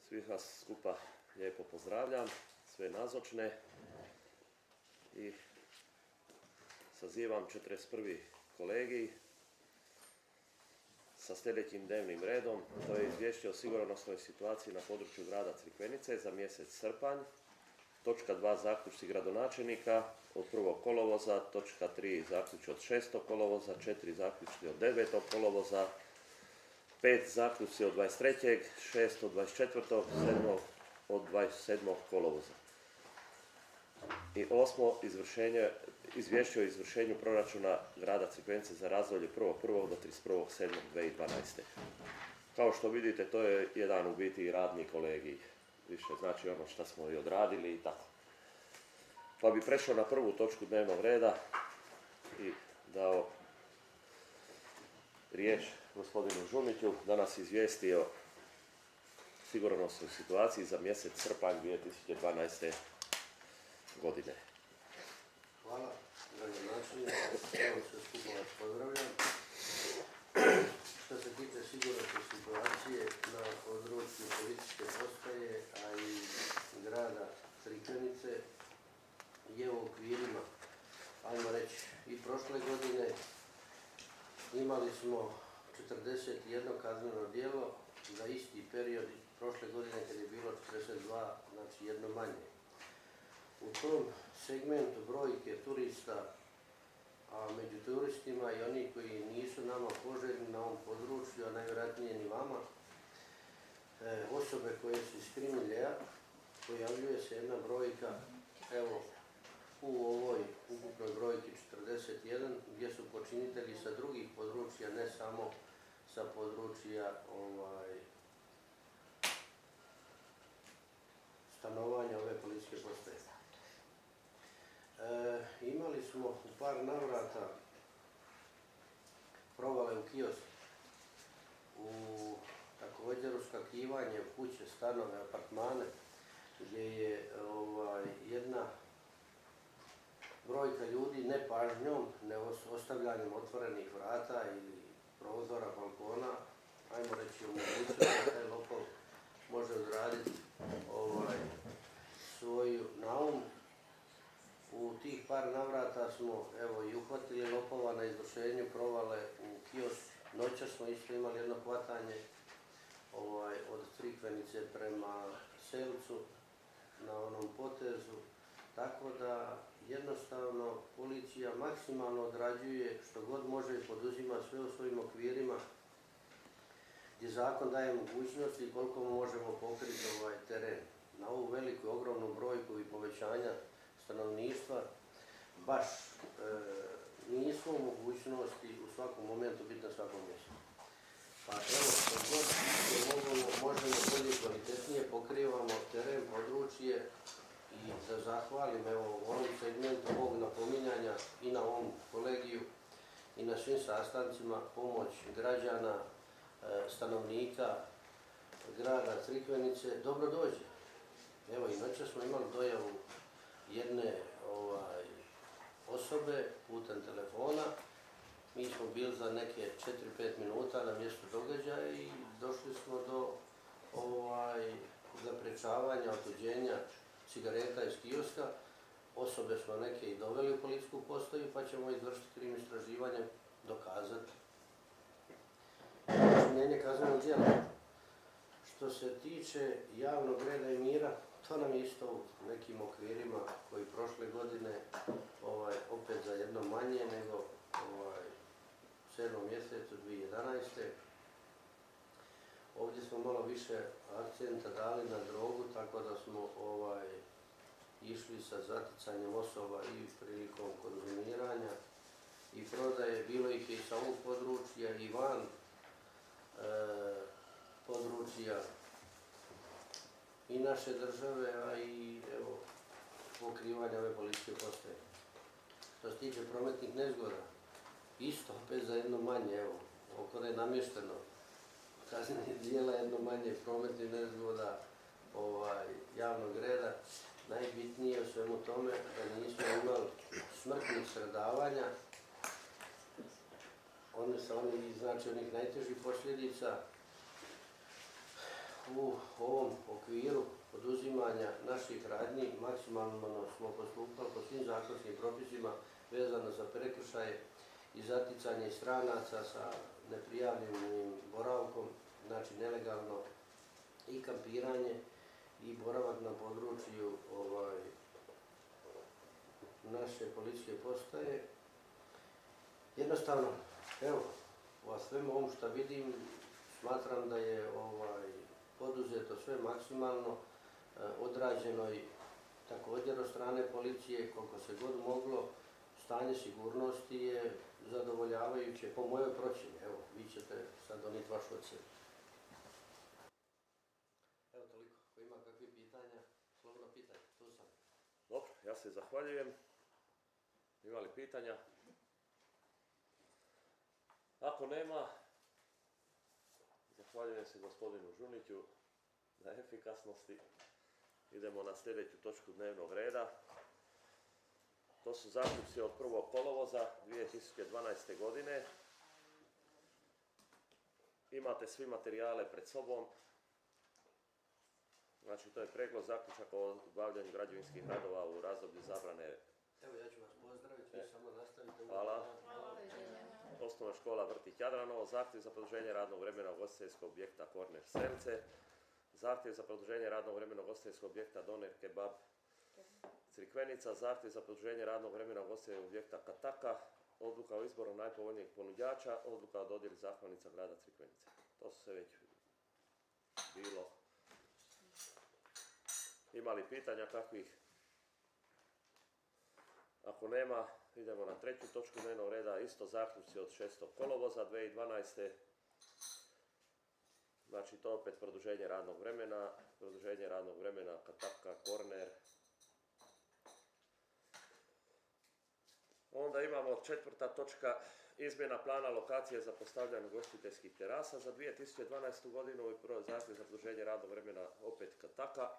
Svih vas skupa lijepo pozdravljam, sve nazočne i sazivam 41. kolegij sa sljedećim dnevnim redom. To je izvješće o sigurnosnoj situaciji na području grada Crikvenice za mjesec srpanj. Točka 2. zaključci gradonačelnika od 1. kolovoza, točka 3. zaključci od 6. kolovoza, 4. zaključci od 9. kolovoza, 5. zaključci od 23., 6. od 24., 7. od 27. kolovoza. I 8. izvješće o izvršenju proračuna grada Crikvenice za razdoblje 1.1. do 31.7.2012. Kao što vidite, to je jedan u biti radni kolegij. Više znači ono što smo i odradili i tako. Pa bi prešao na prvu točku dnevnog reda i dao riječ gospodinu Žumiću da nas izvijesti o sigurnosnoj situaciji za mjesec srpanj 2012. godine. Hvala, gradonačelnik. Evo sve skupo vas pozdravljam. Što se tiče sigurnosne situacije na području policijske postaje, a i grada Crikvenice je u okvirima, ajmo reći, i prošle godine imali smo 41 kazneno djelo za isti period prošle godine kad je bilo 42, znači jedno manje. U tom segmentu brojke turista, a među turistima i oni koji nisu nama poželjni na ovom području, a najvjerojatnije ni vama, osobe koje su iz krim miljea, pojavljuje se jedna brojka, evo, u ovoj ukupnoj brojki 41, gdje su počinitelji sa drugih područja, ne samo sa područja stanovanja ove policijske postaje. Imali smo u par navrata provale u kiosk, u također uskakivanje u kuće, stanove, apartmane, gdje je jedna brojka ljudi nepažnjom, ostavljanjem otvorenih vrata ili prozora, balkona, ajmo reći omogućeno da taj lopov može odraditi svoju naum. U tih par navrata smo evo i uhvatili lopova na izvršenju provale u kiosk. Noćas smo isto imali jedno hvatanje od Crikvenice prema Selcu na onom potezu. Tako da jednostavno policija maksimalno odrađuje što god može i poduzima sve u svojim okvirima gdje zakon daje mogućnosti i koliko možemo pokriti teren. Na ovu veliku, ogromnu brojku i povećanja stanovništva baš nismo u mogućnosti u svakom momentu biti na svakom mjestu. Pa evo, što god možemo bolje i kvalitetnije pokrivamo teren, područje i da zahvalim evo u ovom segmentu ovog napominjanja i na ovom kolegiju i na svim sastancima pomoć građana, stanovnika grada Crikvenice dobro dođe. Evo i noćas smo imali dojavu jedne osobe putem telefona. Mi smo bili za neke 4-5 minuta na mjestu događaja i došli smo do zapriječavanja, otuđenja cigareta iz kioska. Osobe smo neke i doveli u policijsku postaju pa ćemo izvršiti krim istraživanje, dokazati počinjenje kaznenog djela. Što se tiče javnog reda i mira, to nam je isto u nekim okvirima koji prošle godine opet za jedno manje nego u 7. mjesecu 2011. Ovdje smo malo više akcenta dali na drogu, tako da smo išli sa zaticanjem osoba i prilikom konzumiranja i prodaje. Bilo ih je i sa ovog područja i van područja i naše države, a i evo, pokrivanja ove policijske postaje. Što se tiče prometnih nezgoda, isto opet za jedno manje, evo, oko da je namješteno kaznenih djela, jedno manje prometnih nezgoda javnog reda. Najbitnije u svemu tome da nismo imali smrtnih stradavanja, oni znači onih najtežih posljedica u ovom okviru poduzimanja naših radnji maksimalno smo postupali po svim zakonskim propisima vezano za prekršaje i zaticanje stranaca sa neprijavljenim boravkom, znači nelegalno i kampiranje i boravak na području naše policijske postaje. Jednostavno, evo, u svemu ovom što vidim, smatram da je poduzeto sve maksimalno, odrađeno i također od strane policije, koliko se god moglo. Stanje sigurnosti je zadovoljavajuće po mojoj procjeni. Evo, vi ćete sad donijeti vašu ocjenu. Evo toliko. Ako ima kakvih pitanja, slobodno pitajte. Tu sam. Dobro, ja se zahvaljujem. Ima li pitanja? Ako nema, zahvaljujem se gospodinu Žuniću na efikasnosti. Idemo na sljedeću točku dnevnog reda. To su zaključci od 1. kolovoza 2012. godine. Imate svi materijale pred sobom. Znači, to je pregled zaključaka o obavljanju građevinskih radova u razdoblju zabrane. Evo, ja ću vas pozdraviti, vi samo nastavite. Hvala. Osnovna škola Vrtić Jadranovo, zahtjev za produženje radnog vremena ugostiteljskog objekta Korner Selce, zahtjev za produženje radnog vremena ugostiteljskog objekta Doner Kebab Crikvenica, zahtjev za produženje radnog vremena ugostiteljskog objekta Kataka, odluka o izboru najpovoljnijeg ponuđača, odluka o dodjeli zahvalnica grada Crikvenice. To su sve već bilo. Ima li pitanja kakvih? Ako nema, idemo na treću točku dnevnog reda, isto zaključci od 6. kolovoza 2012. Znači to opet produženje radnog vremena Kataka, Korner. Onda imamo četvrta točka, izmjena plana lokacije za postavljanje ugostiteljskih terasa za 2012. godinu i zahtjev za produženje radnog vremena opet Kataka.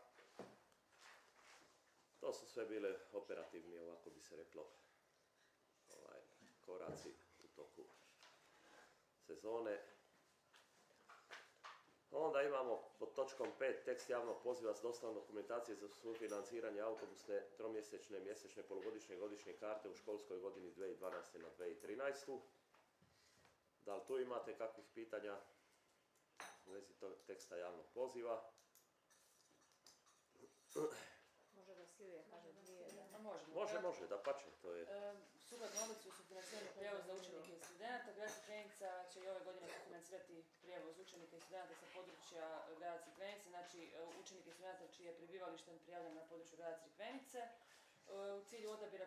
To su sve bile operativni, ovako bi se reklo, koraci u toku sezone. Onda imamo pod točkom 5 tekst javnog poziva s dostavom dokumentacije za sufinanciranje autobusne tromjesečne, mjesečne, polugodišnje i godišnje karte u školskoj godini 2012. na 2013. Da li tu imate kakvih pitanja u vezi tog teksta javnog poziva? Može da Silvija kaže dvije. Može, da pače, to je. Sukladno odluci o sufinanciranju prijevoza učenika i studenata, grad Crikvenica će i ove godine sufinancirati prijevoz učenika i studenata sa područja grada Crikvenice, znači učenika i studenata čije je prebivalište prijavljeno na području grada Crikvenice. U cilju odabira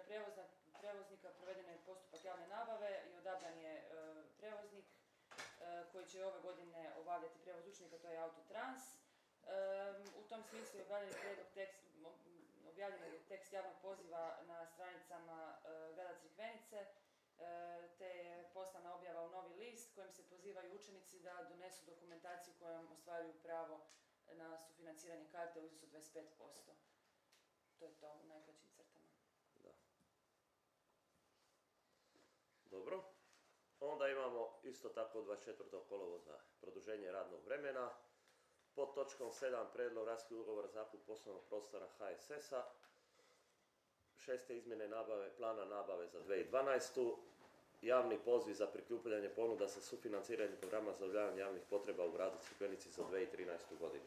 prijevoznika proveden je postupak javne nabave i odabran je prijevoznik koji će ove godine obavljati prijevoz učenika, to je Autotrans. U tom smislu je objavljen je tekst javnog poziva na stranicama grada Crikvenice, te je poslana objava u Novi list kojim se pozivaju učenici da donesu dokumentaciju kojom ostvaruju pravo na sufinanciranje karte u iznosu 25%. To je to u najkraćim crtama. Da. Dobro. Onda imamo isto tako 24. kolovoza produženje radnog vremena. Pod točkom 7 prijedlog raskid ugovora za zakup poslovnog prostora HSS-a. 6. izmjene plana nabave za 2012. Javni poziv za prikupljanje ponuda za sufinanciranje programa za zadovoljavanje javnih potreba u gradu Crikvenici za 2013. godinu.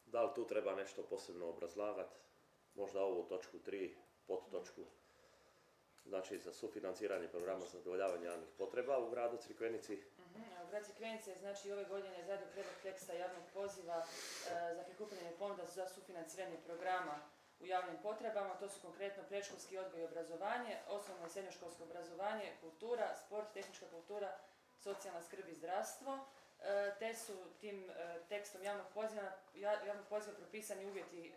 Da li tu treba nešto posebno obrazlagati? Možda ovu točku 3, pod točku. Znači za sufinanciranje programa za zadovoljavanje javnih potreba u gradu Crikvenici. Grad Crikvenica je znači ove godine izradio prijedlog teksta javnog poziva za prikupljanje ponuda za sufinanciranje programa u javnim potrebama. To su konkretno predškolski odgoj i obrazovanje, osnovno i srednjoškolsko obrazovanje, kultura, sport, tehnička kultura, socijalna skrb i zdravstvo. Te su tim tekstom javnog poziva propisani uvjeti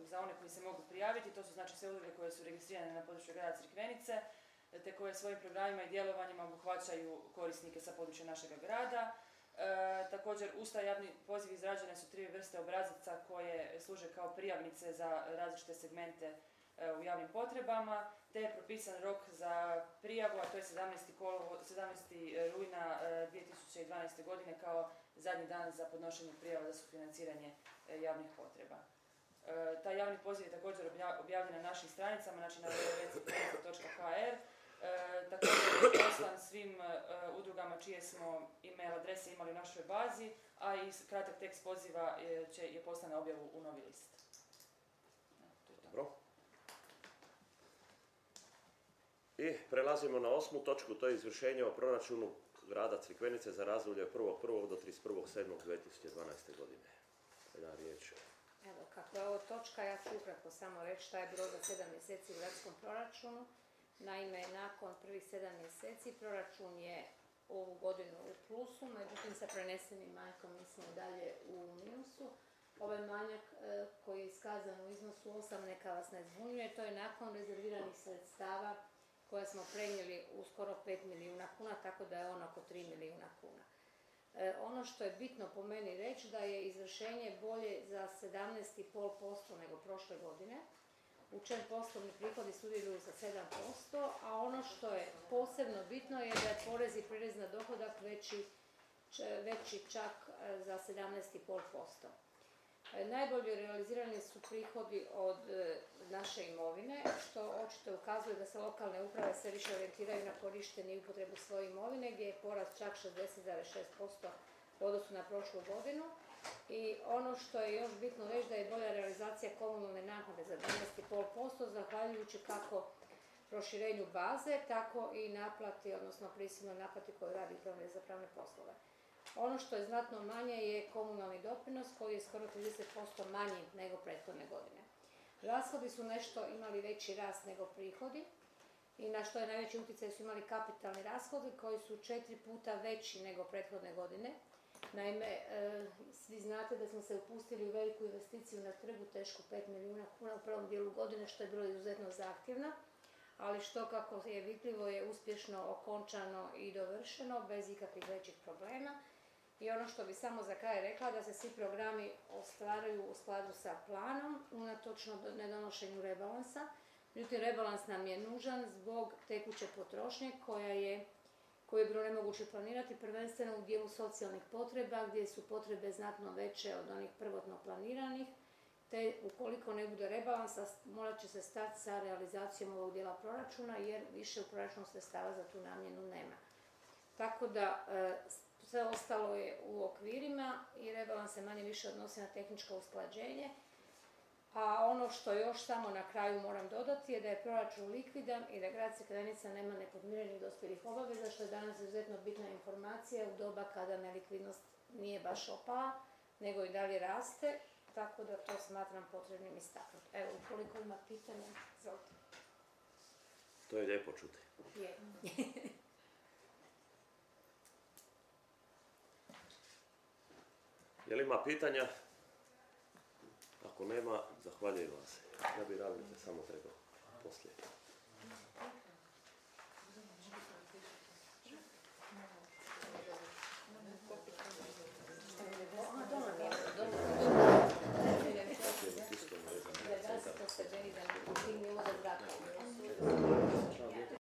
za one koji se mogu prijaviti. To su znači sve udruge koje su registrirane na području grada Crikvenice, te koje svojim programima i djelovanjima obuhvaćaju korisnike sa područja našega grada. Također, uz taj javni poziv izrađene su 3 vrste obrazaca koje služe kao prijavnice za različite segmente u javnim potrebama, te je propisan rok za prijavu, a to je 17. rujna 2012. godine kao zadnji dan za podnošenje prijava za sufinanciranje javnih potreba. Taj javni poziv je također objavljen na našim stranicama, znači na www.crikvenica.hr. Također je poslan svim udrugama čije smo email adrese imali u našoj bazi, a i kratak tekst poziva je poslan na objavu u Novi list. Dobro. I prelazimo na 8. točku, to je izvršenje o proračunu grada Crikvenice za razdoblje od 1.1. do 31.7.2012. godine. Jedna riječ. Evo, kako je ovo točka, ja ću ukratko samo reći šta je bilo za 7 mjeseci u gradskom proračunu. Naime, nakon prvih 7 mjeseci proračun je ovu godinu u plusu, međutim sa prenesenim manjkom mi smo dalje u minusu. Ovaj manjak koji je iskazan u iznosu 8, neka vas ne zbunjuje, to je nakon rezerviranih sredstava koja smo prenijeli u skoro 5 milijuna kuna, tako da je on oko 3 milijuna kuna. Ono što je bitno po meni reći da je izvršenje bolje za 17,5% nego prošle godine, u čem poslovni prihodi sudjeluju sa 7%, a ono što je posebno bitno je da je porez i prirez na dohodak veći čak za 17,5%. Najbolje realizirani su prihodi od naše imovine, što očito ukazuje da se lokalne uprave sve više orijentiraju na korištenje i upotrebu svoje imovine, gdje je porast čak 60,6% u odnosu na prošlu godinu. I ono što je još bitno reći da je bolja realizacija komunalne naknade za 12,5%, zahvaljujući kako proširenju baze, tako i naplati, odnosno prisilnoj naplati koju radi Upravni za pravne poslove. Ono što je znatno manje je komunalni doprinos koji je skoro 30% manji nego prethodne godine. Rashodi su nešto imali veći rast nego prihodi i na što je najveći utjecaj su imali kapitalni rashodi koji su 4 puta veći nego prethodne godine. Naime, svi znate da smo se upustili u veliku investiciju na trgu tešku 5 milijuna kuna u prvom dijelu godine, što je bilo izuzetno zahtjevno, ali što kako je vidljivo je uspješno okončano i dovršeno bez ikakvih većih problema. I ono što bi samo za kraj rekla da se svi programi ostvaruju u skladu sa planom, unatoč nedonošenju rebalansa. Međutim, rebalans nam je nužan zbog tekuće potrošnje koju je bilo nemoguće planirati, prvenstveno u dijelu socijalnih potreba gdje su potrebe znatno veće od onih prvotno planiranih, te ukoliko ne bude rebalansa morat će se stati sa realizacijom ovog dijela proračuna jer više u proračunu sredstava za tu namjenu nema. Tako da sve ostalo je u okvirima i rebalans se manje više odnosi na tehničko usklađenje. A ono što još samo na kraju moram dodati je da je proračun likvidan i da grad Crikvenica nema nepodmirenih dospjelih obaveza, što je danas izuzetno bitna informacija u doba kada nelikvidnost nije baš opala, nego i dalje raste, tako da to smatram potrebnim istaknuti. Evo, ukoliko ima pitanja, izvolite. To je lijepo čuti. Je. Je li ima pitanja? Ako nema, zahvaljujem vam se. Ja bi radite samo trebao poslije.